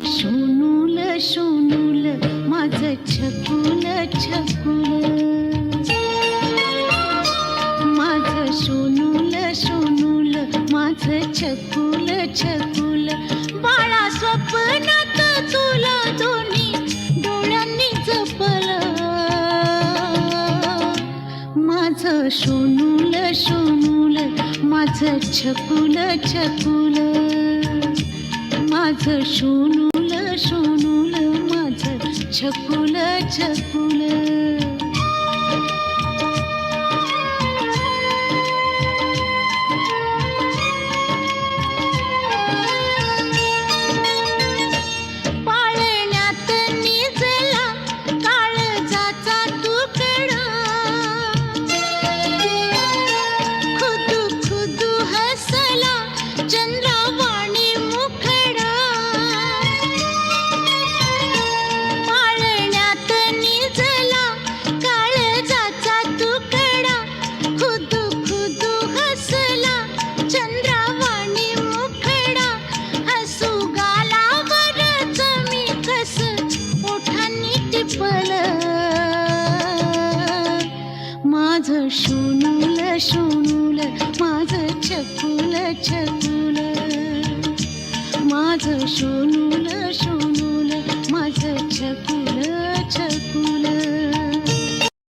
शोनूल शोनूल माझं छकुल छकुल, माझं शोनूल शोनूल माझं छकुल छकुल, बाळा स्वप्नात तुला दोन्ही डोळ्यांनी जपलं. माझं शोनूल शोनूल माझं छकुल छकुल, माझं शोनूल शोनूल माझं छकुल छकुल. पाळण्यात निजला काळजाचा तुकडा, खुदू खुदू हसला चंद्रावाणी मुखडा. पाळण्यात निजला काळजाचा तुकडा, खुदू खुदू हसला चंद्रावाणी मुखडा. हसू गालावरच मी कस ओठांनी टिपलं. माझं शोनूल शोनूल माझं छकुल छकुल, माझं शोनूल